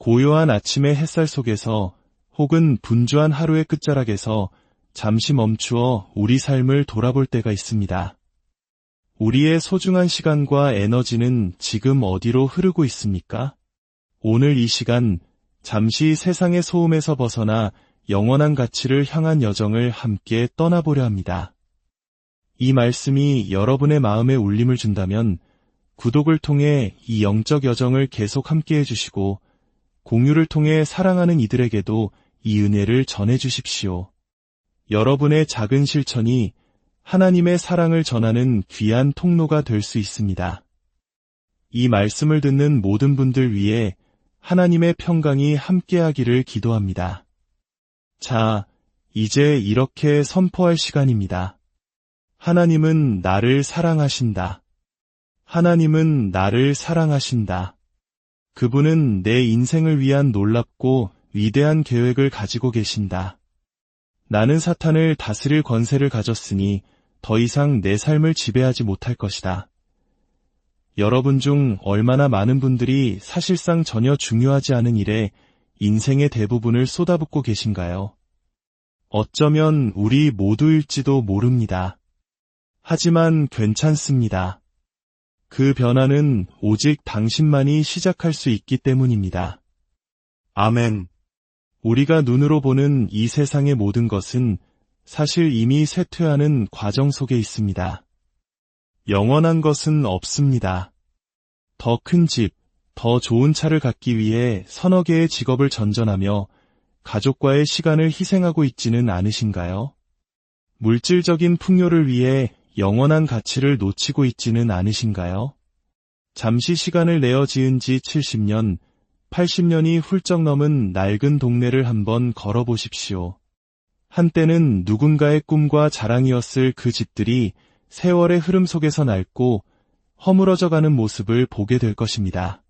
고요한 아침의 햇살 속에서 혹은 분주한 하루의 끝자락에서 잠시 멈추어 우리 삶을 돌아볼 때가 있습니다. 우리의 소중한 시간과 에너지는 지금 어디로 흐르고 있습니까? 오늘 이 시간, 잠시 세상의 소음에서 벗어나 영원한 가치를 향한 여정을 함께 떠나보려 합니다. 이 말씀이 여러분의 마음에 울림을 준다면 구독을 통해 이 영적 여정을 계속 함께 해주시고 공유를 통해 사랑하는 이들에게도 이 은혜를 전해주십시오. 여러분의 작은 실천이 하나님의 사랑을 전하는 귀한 통로가 될 수 있습니다. 이 말씀을 듣는 모든 분들 위해 하나님의 평강이 함께하기를 기도합니다. 자, 이제 이렇게 선포할 시간입니다. 하나님은 나를 사랑하신다. 하나님은 나를 사랑하신다. 그분은 내 인생을 위한 놀랍고 위대한 계획을 가지고 계신다. 나는 사탄을 다스릴 권세를 가졌으니 더 이상 내 삶을 지배하지 못할 것이다. 여러분 중 얼마나 많은 분들이 사실상 전혀 중요하지 않은 일에 인생의 대부분을 쏟아붓고 계신가요? 어쩌면 우리 모두일지도 모릅니다. 하지만 괜찮습니다. 그 변화는 오직 당신만이 시작할 수 있기 때문입니다. 아멘. 우리가 눈으로 보는 이 세상의 모든 것은 사실 이미 쇠퇴하는 과정 속에 있습니다. 영원한 것은 없습니다. 더 큰 집, 더 좋은 차를 갖기 위해 서너 개의 직업을 전전하며 가족과의 시간을 희생하고 있지는 않으신가요? 물질적인 풍요를 위해 영원한 가치를 놓치고 있지는 않으신가요? 잠시 시간을 내어 지은 지 70년, 80년이 훌쩍 넘은 낡은 동네를 한번 걸어보십시오. 한때는 누군가의 꿈과 자랑이었을 그 집들이 세월의 흐름 속에서 낡고 허물어져가는 모습을 보게 될 것입니다.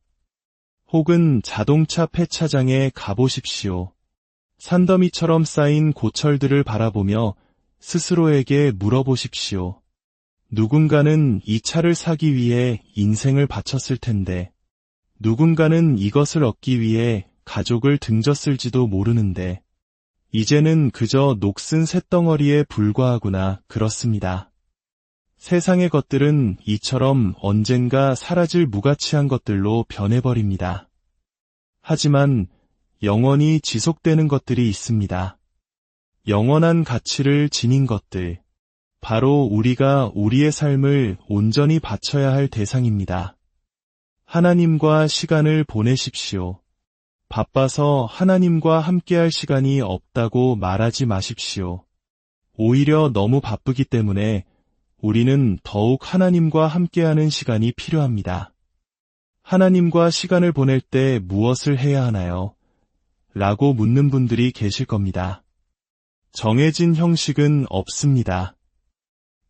혹은 자동차 폐차장에 가보십시오. 산더미처럼 쌓인 고철들을 바라보며 스스로에게 물어보십시오. 누군가는 이 차를 사기 위해 인생을 바쳤을 텐데, 누군가는 이것을 얻기 위해 가족을 등졌을지도 모르는데, 이제는 그저 녹슨 쇳덩어리에 불과하구나 그렇습니다. 세상의 것들은 이처럼 언젠가 사라질 무가치한 것들로 변해버립니다. 하지만 영원히 지속되는 것들이 있습니다. 영원한 가치를 지닌 것들. 바로 우리가 우리의 삶을 온전히 바쳐야 할 대상입니다. 하나님과 시간을 보내십시오. 바빠서 하나님과 함께할 시간이 없다고 말하지 마십시오. 오히려 너무 바쁘기 때문에 우리는 더욱 하나님과 함께하는 시간이 필요합니다. 하나님과 시간을 보낼 때 무엇을 해야 하나요? 라고 묻는 분들이 계실 겁니다. 정해진 형식은 없습니다.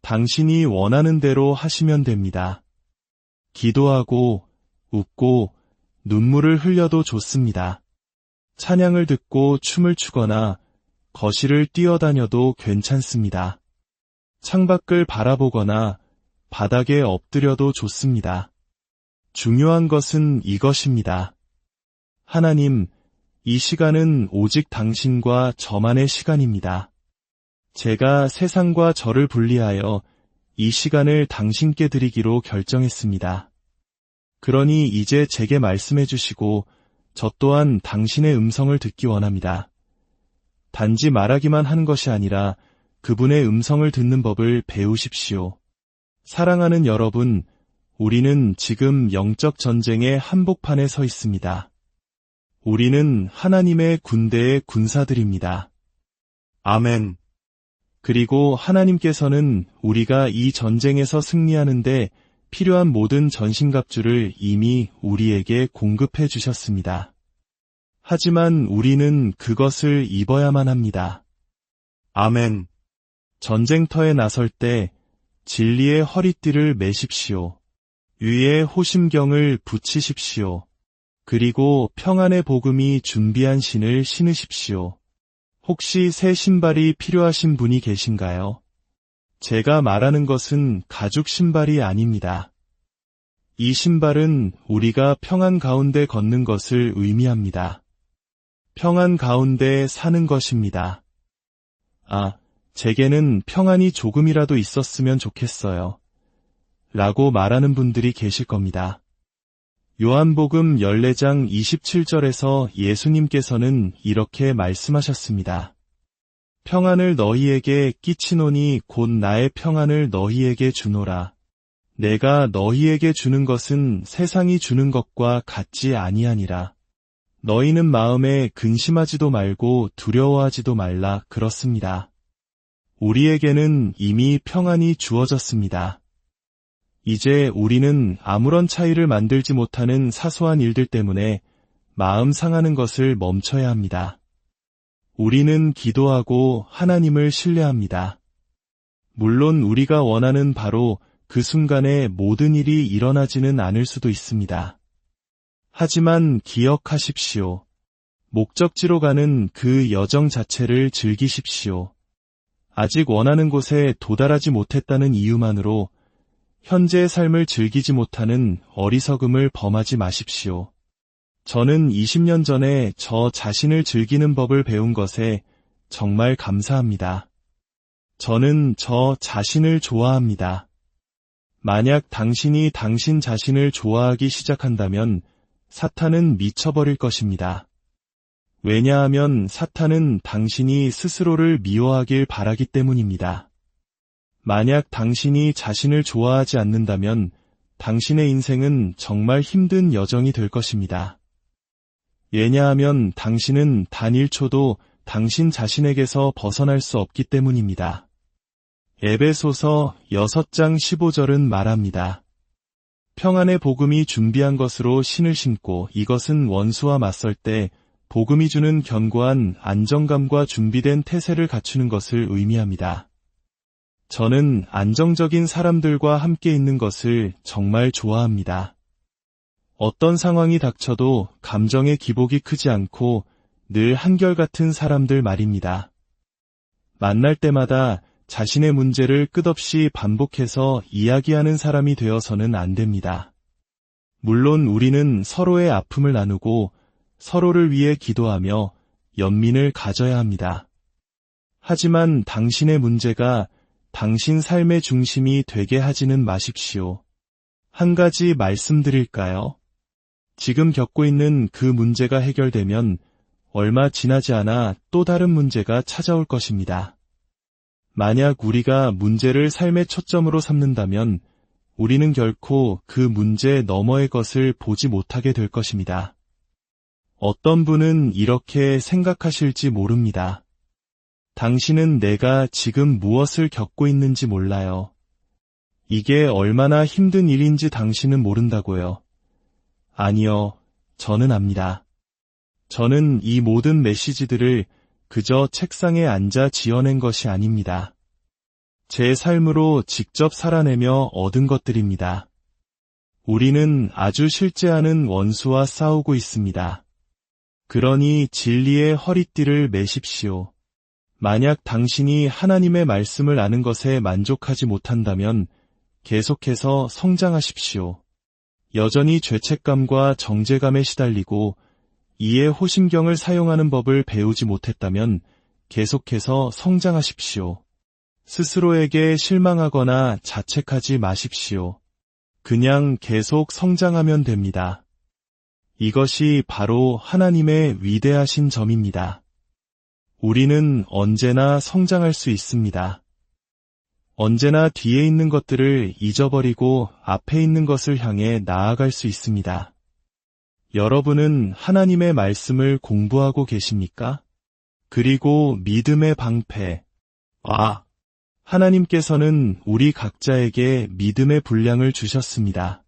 당신이 원하는 대로 하시면 됩니다. 기도하고, 웃고, 눈물을 흘려도 좋습니다. 찬양을 듣고 춤을 추거나 거실을 뛰어다녀도 괜찮습니다. 창밖을 바라보거나 바닥에 엎드려도 좋습니다. 중요한 것은 이것입니다. 하나님, 이 시간은 오직 당신과 저만의 시간입니다. 제가 세상과 저를 분리하여 이 시간을 당신께 드리기로 결정했습니다. 그러니 이제 제게 말씀해 주시고 저 또한 당신의 음성을 듣기 원합니다. 단지 말하기만 하는 것이 아니라 그분의 음성을 듣는 법을 배우십시오. 사랑하는 여러분, 우리는 지금 영적 전쟁의 한복판에 서 있습니다. 우리는 하나님의 군대의 군사들입니다. 아멘. 그리고 하나님께서는 우리가 이 전쟁에서 승리하는데 필요한 모든 전신갑주를 이미 우리에게 공급해 주셨습니다. 하지만 우리는 그것을 입어야만 합니다. 아멘. 전쟁터에 나설 때 진리의 허리띠를 매십시오. 위에 호심경을 붙이십시오. 그리고 평안의 복음이 준비한 신을 신으십시오. 혹시 새 신발이 필요하신 분이 계신가요? 제가 말하는 것은 가죽 신발이 아닙니다. 이 신발은 우리가 평안 가운데 걷는 것을 의미합니다. 평안 가운데 사는 것입니다. 제게는 평안이 조금이라도 있었으면 좋겠어요. 라고 말하는 분들이 계실 겁니다. 요한복음 14장 27절에서 예수님께서는 이렇게 말씀하셨습니다. 평안을 너희에게 끼치노니 곧 나의 평안을 너희에게 주노라. 내가 너희에게 주는 것은 세상이 주는 것과 같지 아니하니라. 너희는 마음에 근심하지도 말고 두려워하지도 말라 그렇습니다. 우리에게는 이미 평안이 주어졌습니다. 이제 우리는 아무런 차이를 만들지 못하는 사소한 일들 때문에 마음 상하는 것을 멈춰야 합니다. 우리는 기도하고 하나님을 신뢰합니다. 물론 우리가 원하는 바로 그 순간에 모든 일이 일어나지는 않을 수도 있습니다. 하지만 기억하십시오. 목적지로 가는 그 여정 자체를 즐기십시오. 아직 원하는 곳에 도달하지 못했다는 이유만으로 현재의 삶을 즐기지 못하는 어리석음을 범하지 마십시오. 저는 20년 전에 저 자신을 즐기는 법을 배운 것에 정말 감사합니다. 저는 저 자신을 좋아합니다. 만약 당신이 당신 자신을 좋아하기 시작한다면 사탄은 미쳐버릴 것입니다. 왜냐하면 사탄은 당신이 스스로를 미워하길 바라기 때문입니다. 만약 당신이 자신을 좋아하지 않는다면 당신의 인생은 정말 힘든 여정이 될 것입니다. 왜냐하면 당신은 단 1초도 당신 자신에게서 벗어날 수 없기 때문입니다. 에베소서 6장 15절은 말합니다. 평안의 복음이 준비한 것으로 신을 신고 이것은 원수와 맞설 때 복음이 주는 견고한 안정감과 준비된 태세를 갖추는 것을 의미합니다. 저는 안정적인 사람들과 함께 있는 것을 정말 좋아합니다. 어떤 상황이 닥쳐도 감정의 기복이 크지 않고 늘 한결같은 사람들 말입니다. 만날 때마다 자신의 문제를 끝없이 반복해서 이야기하는 사람이 되어서는 안 됩니다. 물론 우리는 서로의 아픔을 나누고 서로를 위해 기도하며 연민을 가져야 합니다. 하지만 당신의 문제가 당신 삶의 중심이 되게 하지는 마십시오. 한 가지 말씀드릴까요? 지금 겪고 있는 그 문제가 해결되면 얼마 지나지 않아 또 다른 문제가 찾아올 것입니다. 만약 우리가 문제를 삶의 초점으로 삼는다면 우리는 결코 그 문제 너머의 것을 보지 못하게 될 것입니다. 어떤 분은 이렇게 생각하실지 모릅니다. 당신은 내가 지금 무엇을 겪고 있는지 몰라요. 이게 얼마나 힘든 일인지 당신은 모른다고요. 아니요, 저는 압니다. 저는 이 모든 메시지들을 그저 책상에 앉아 지어낸 것이 아닙니다. 제 삶으로 직접 살아내며 얻은 것들입니다. 우리는 아주 실제하는 원수와 싸우고 있습니다. 그러니 진리의 허리띠를 매십시오. 만약 당신이 하나님의 말씀을 아는 것에 만족하지 못한다면 계속해서 성장하십시오. 여전히 죄책감과 정죄감에 시달리고 이에 호심경을 사용하는 법을 배우지 못했다면 계속해서 성장하십시오. 스스로에게 실망하거나 자책하지 마십시오. 그냥 계속 성장하면 됩니다. 이것이 바로 하나님의 위대하신 점입니다. 우리는 언제나 성장할 수 있습니다. 언제나 뒤에 있는 것들을 잊어버리고 앞에 있는 것을 향해 나아갈 수 있습니다. 여러분은 하나님의 말씀을 공부하고 계십니까? 그리고 믿음의 방패. 하나님께서는 우리 각자에게 믿음의 분량을 주셨습니다.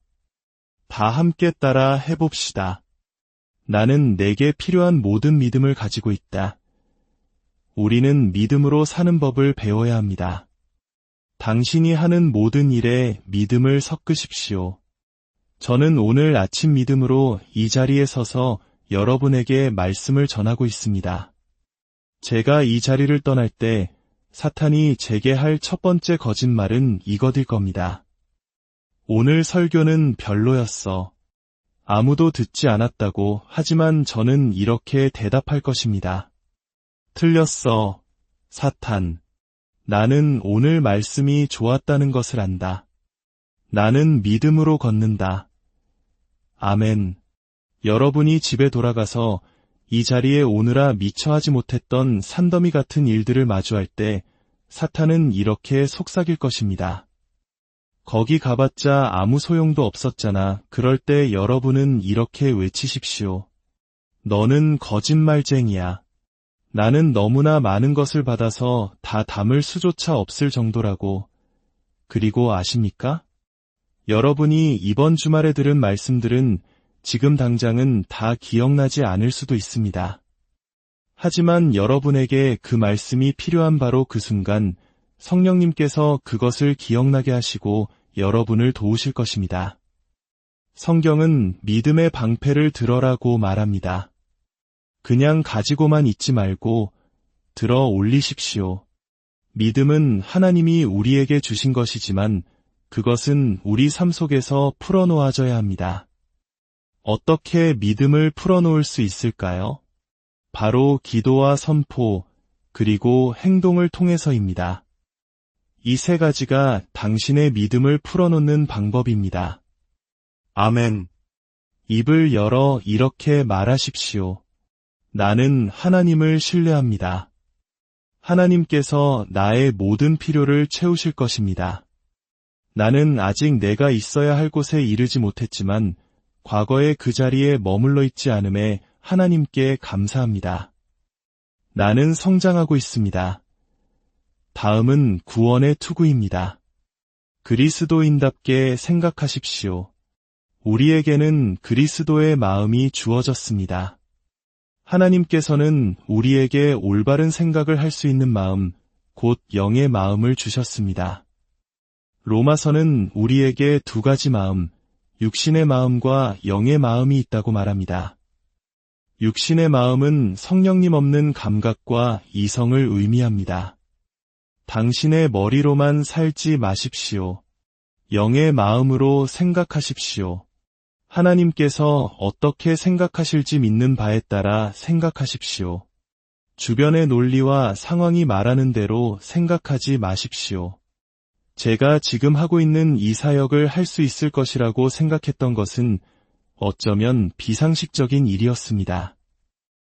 다 함께 따라 해봅시다. 나는 내게 필요한 모든 믿음을 가지고 있다. 우리는 믿음으로 사는 법을 배워야 합니다. 당신이 하는 모든 일에 믿음을 섞으십시오. 저는 오늘 아침 믿음으로 이 자리에 서서 여러분에게 말씀을 전하고 있습니다. 제가 이 자리를 떠날 때 사탄이 제게 할 첫 번째 거짓말은 이것일 겁니다. 오늘 설교는 별로였어. 아무도 듣지 않았다고. 하지만 저는 이렇게 대답할 것입니다. 틀렸어, 사탄. 나는 오늘 말씀이 좋았다는 것을 안다. 나는 믿음으로 걷는다. 아멘. 여러분이 집에 돌아가서 이 자리에 오느라 미처 하지 못했던 산더미 같은 일들을 마주할 때 사탄은 이렇게 속삭일 것입니다. 거기 가봤자 아무 소용도 없었잖아. 그럴 때 여러분은 이렇게 외치십시오. 너는 거짓말쟁이야. 나는 너무나 많은 것을 받아서 다 담을 수조차 없을 정도라고. 그리고 아십니까? 여러분이 이번 주말에 들은 말씀들은 지금 당장은 다 기억나지 않을 수도 있습니다. 하지만 여러분에게 그 말씀이 필요한 바로 그 순간 성령님께서 그것을 기억나게 하시고 여러분을 도우실 것입니다. 성경은 믿음의 방패를 들어라고 말합니다. 그냥 가지고만 있지 말고 들어 올리십시오. 믿음은 하나님이 우리에게 주신 것이지만 그것은 우리 삶 속에서 풀어놓아져야 합니다. 어떻게 믿음을 풀어놓을 수 있을까요? 바로 기도와 선포, 그리고 행동을 통해서입니다. 이 세 가지가 당신의 믿음을 풀어놓는 방법입니다. 아멘. 입을 열어 이렇게 말하십시오. 나는 하나님을 신뢰합니다. 하나님께서 나의 모든 필요를 채우실 것입니다. 나는 아직 내가 있어야 할 곳에 이르지 못했지만 과거의 그 자리에 머물러 있지 않음에 하나님께 감사합니다. 나는 성장하고 있습니다. 다음은 구원의 투구입니다. 그리스도인답게 생각하십시오. 우리에게는 그리스도의 마음이 주어졌습니다. 하나님께서는 우리에게 올바른 생각을 할 수 있는 마음, 곧 영의 마음을 주셨습니다. 로마서는 우리에게 두 가지 마음, 육신의 마음과 영의 마음이 있다고 말합니다. 육신의 마음은 성령님 없는 감각과 이성을 의미합니다. 당신의 머리로만 살지 마십시오. 영의 마음으로 생각하십시오. 하나님께서 어떻게 생각하실지 믿는 바에 따라 생각하십시오. 주변의 논리와 상황이 말하는 대로 생각하지 마십시오. 제가 지금 하고 있는 이 사역을 할 수 있을 것이라고 생각했던 것은 어쩌면 비상식적인 일이었습니다.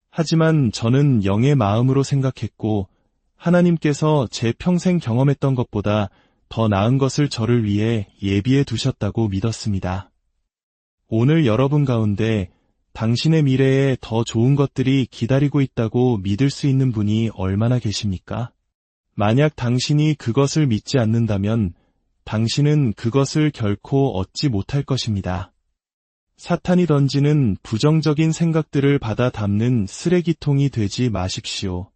하지만 저는 영의 마음으로 생각했고 하나님께서 제 평생 경험했던 것보다 더 나은 것을 저를 위해 예비해 두셨다고 믿었습니다. 오늘 여러분 가운데 당신의 미래에 더 좋은 것들이 기다리고 있다고 믿을 수 있는 분이 얼마나 계십니까? 만약 당신이 그것을 믿지 않는다면 당신은 그것을 결코 얻지 못할 것입니다. 사탄이 던지는 부정적인 생각들을 받아 담는 쓰레기통이 되지 마십시오.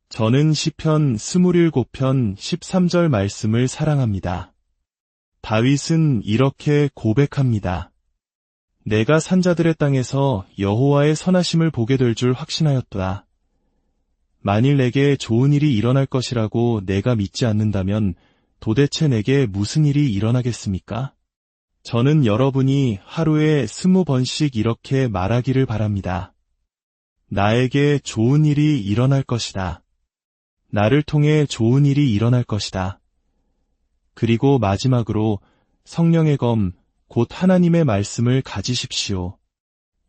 저는 시편 27편 13절 말씀을 사랑합니다. 다윗은 이렇게 고백합니다. 내가 산자들의 땅에서 여호와의 선하심을 보게 될 줄 확신하였도다. 만일 내게 좋은 일이 일어날 것이라고 내가 믿지 않는다면 도대체 내게 무슨 일이 일어나겠습니까? 저는 여러분이 하루에 20번씩 이렇게 말하기를 바랍니다. 나에게 좋은 일이 일어날 것이다. 나를 통해 좋은 일이 일어날 것이다. 그리고 마지막으로 성령의 검, 곧 하나님의 말씀을 가지십시오.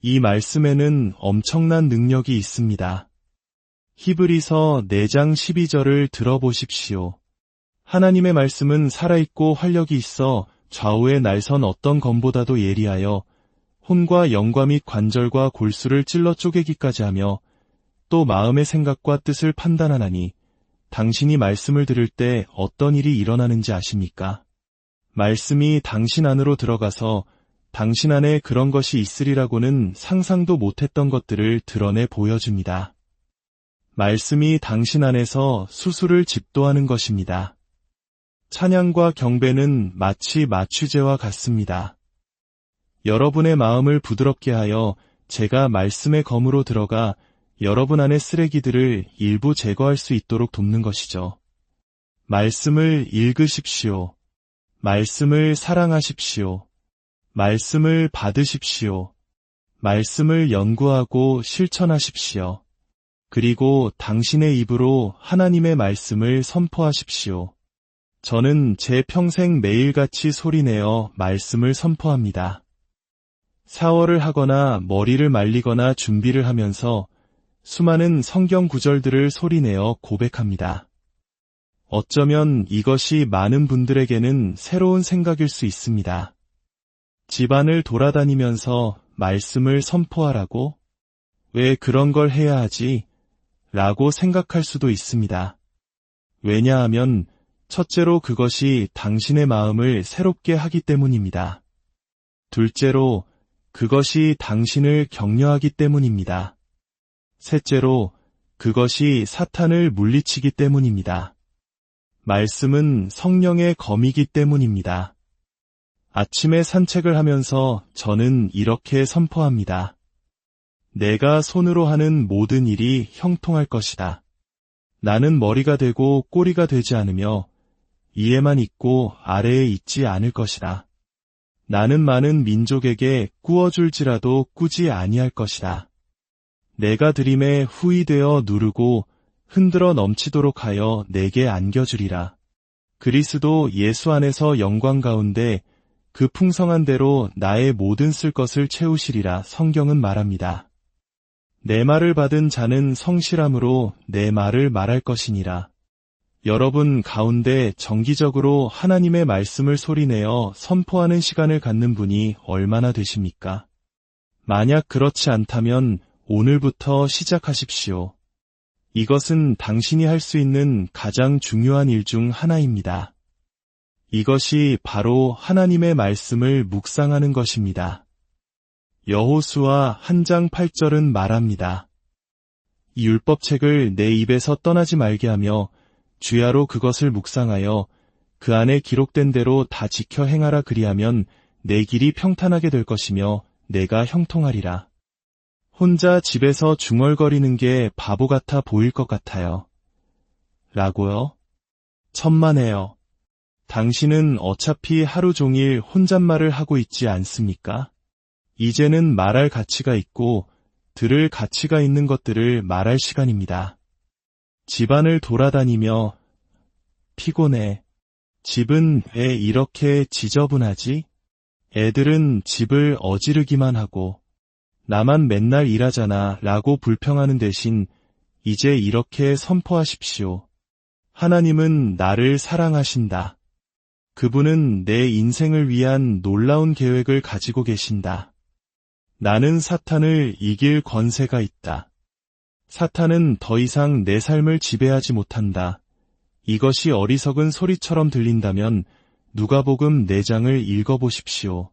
이 말씀에는 엄청난 능력이 있습니다. 히브리서 4장 12절을 들어보십시오. 하나님의 말씀은 살아있고 활력이 있어 좌우의 날선 어떤 검보다도 예리하여 혼과 영과 및 관절과 골수를 찔러 쪼개기까지 하며 또 마음의 생각과 뜻을 판단하나니 당신이 말씀을 들을 때 어떤 일이 일어나는지 아십니까? 말씀이 당신 안으로 들어가서 당신 안에 그런 것이 있으리라고는 상상도 못했던 것들을 드러내 보여줍니다. 말씀이 당신 안에서 수술을 집도하는 것입니다. 찬양과 경배는 마치 마취제와 같습니다. 여러분의 마음을 부드럽게 하여 제가 말씀의 검으로 들어가 여러분 안의 쓰레기들을 일부 제거할 수 있도록 돕는 것이죠. 말씀을 읽으십시오. 말씀을 사랑하십시오. 말씀을 받으십시오. 말씀을 연구하고 실천하십시오. 그리고 당신의 입으로 하나님의 말씀을 선포하십시오. 저는 제 평생 매일같이 소리내어 말씀을 선포합니다. 샤워를 하거나 머리를 말리거나 준비를 하면서 수많은 성경 구절들을 소리내어 고백합니다. 어쩌면 이것이 많은 분들에게는 새로운 생각일 수 있습니다. 집안을 돌아다니면서 말씀을 선포하라고? 왜 그런 걸 해야 하지? 라고 생각할 수도 있습니다. 왜냐하면 첫째로 그것이 당신의 마음을 새롭게 하기 때문입니다. 둘째로 그것이 당신을 격려하기 때문입니다. 셋째로 그것이 사탄을 물리치기 때문입니다. 말씀은 성령의 검이기 때문입니다. 아침에 산책을 하면서 저는 이렇게 선포합니다. 내가 손으로 하는 모든 일이 형통할 것이다. 나는 머리가 되고 꼬리가 되지 않으며 위에만 있고 아래에 있지 않을 것이다. 나는 많은 민족에게 꾸어줄지라도 꾸지 아니할 것이다. 내가 들임에 후이되어 누르고 흔들어 넘치도록 하여 내게 안겨주리라. 그리스도 예수 안에서 영광 가운데 그 풍성한 대로 나의 모든 쓸 것을 채우시리라 성경은 말합니다. 내 말을 받은 자는 성실함으로 내 말을 말할 것이니라. 여러분 가운데 정기적으로 하나님의 말씀을 소리내어 선포하는 시간을 갖는 분이 얼마나 되십니까? 만약 그렇지 않다면 오늘부터 시작하십시오. 이것은 당신이 할 수 있는 가장 중요한 일 중 하나입니다. 이것이 바로 하나님의 말씀을 묵상하는 것입니다. 여호수아 1장 8절은 말합니다. 이 율법책을 내 입에서 떠나지 말게 하며 주야로 그것을 묵상하여 그 안에 기록된 대로 다 지켜 행하라 그리하면 내 길이 평탄하게 될 것이며 내가 형통하리라. 혼자 집에서 중얼거리는 게 바보 같아 보일 것 같아요. 라고요? 천만에요. 당신은 어차피 하루 종일 혼잣말을 하고 있지 않습니까? 이제는 말할 가치가 있고 들을 가치가 있는 것들을 말할 시간입니다. 집안을 돌아다니며 피곤해. 집은 왜 이렇게 지저분하지? 애들은 집을 어지르기만 하고 나만 맨날 일하잖아 라고 불평하는 대신 이제 이렇게 선포하십시오. 하나님은 나를 사랑하신다. 그분은 내 인생을 위한 놀라운 계획을 가지고 계신다. 나는 사탄을 이길 권세가 있다. 사탄은 더 이상 내 삶을 지배하지 못한다. 이것이 어리석은 소리처럼 들린다면 누가복음 4장을 읽어보십시오.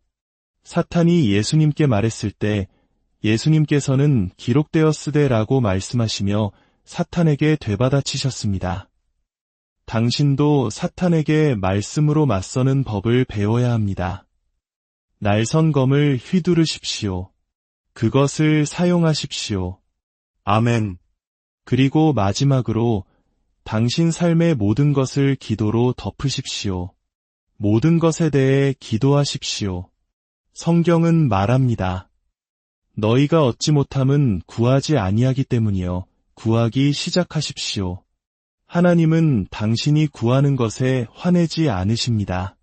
사탄이 예수님께 말했을 때 예수님께서는 기록되었으되라고 말씀하시며 사탄에게 되받아치셨습니다. 당신도 사탄에게 말씀으로 맞서는 법을 배워야 합니다. 날선검을 휘두르십시오. 그것을 사용하십시오. 아멘. 그리고 마지막으로 당신 삶의 모든 것을 기도로 덮으십시오. 모든 것에 대해 기도하십시오. 성경은 말합니다. 너희가 얻지 못함은 구하지 아니하기 때문이요. 구하기 시작하십시오. 하나님은 당신이 구하는 것에 화내지 않으십니다.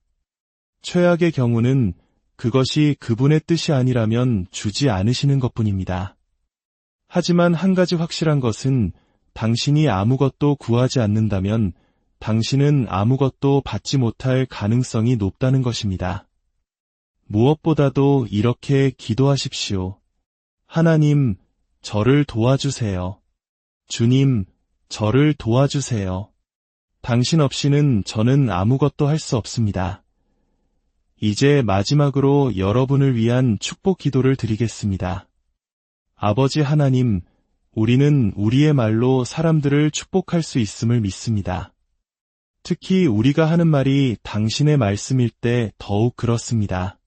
최악의 경우는 그것이 그분의 뜻이 아니라면 주지 않으시는 것뿐입니다. 하지만 한 가지 확실한 것은 당신이 아무것도 구하지 않는다면 당신은 아무것도 받지 못할 가능성이 높다는 것입니다. 무엇보다도 이렇게 기도하십시오. 하나님, 저를 도와주세요. 주님, 저를 도와주세요. 당신 없이는 저는 아무것도 할 수 없습니다. 이제 마지막으로 여러분을 위한 축복 기도를 드리겠습니다. 아버지 하나님, 우리는 우리의 말로 사람들을 축복할 수 있음을 믿습니다. 특히 우리가 하는 말이 당신의 말씀일 때 더욱 그렇습니다.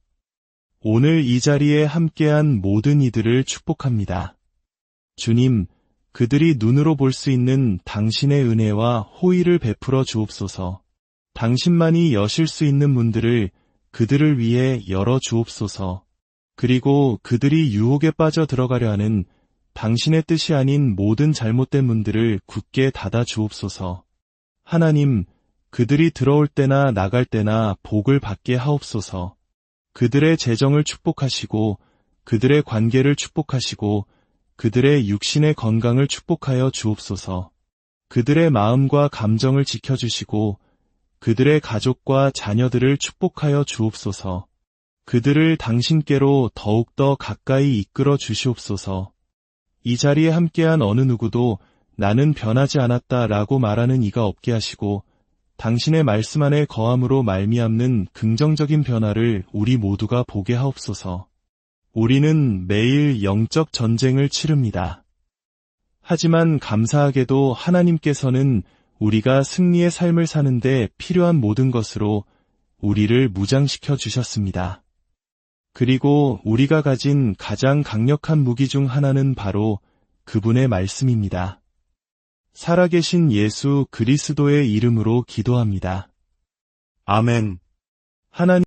오늘 이 자리에 함께한 모든 이들을 축복합니다. 주님, 그들이 눈으로 볼 수 있는 당신의 은혜와 호의를 베풀어 주옵소서. 당신만이 여실 수 있는 문들을 그들을 위해 열어 주옵소서. 그리고 그들이 유혹에 빠져 들어가려 하는 당신의 뜻이 아닌 모든 잘못된 문들을 굳게 닫아 주옵소서. 하나님, 그들이 들어올 때나 나갈 때나 복을 받게 하옵소서. 그들의 재정을 축복하시고 그들의 관계를 축복하시고 그들의 육신의 건강을 축복하여 주옵소서. 그들의 마음과 감정을 지켜주시고 그들의 가족과 자녀들을 축복하여 주옵소서. 그들을 당신께로 더욱더 가까이 이끌어 주시옵소서. 이 자리에 함께한 어느 누구도 나는 변하지 않았다라고 말하는 이가 없게 하시고 당신의 말씀 안에 거함으로 말미암는 긍정적인 변화를 우리 모두가 보게 하옵소서. 우리는 매일 영적 전쟁을 치릅니다. 하지만 감사하게도 하나님께서는 우리가 승리의 삶을 사는데 필요한 모든 것으로 우리를 무장시켜 주셨습니다. 그리고 우리가 가진 가장 강력한 무기 중 하나는 바로 그분의 말씀입니다. 살아계신 예수 그리스도의 이름으로 기도합니다. 아멘. 하나님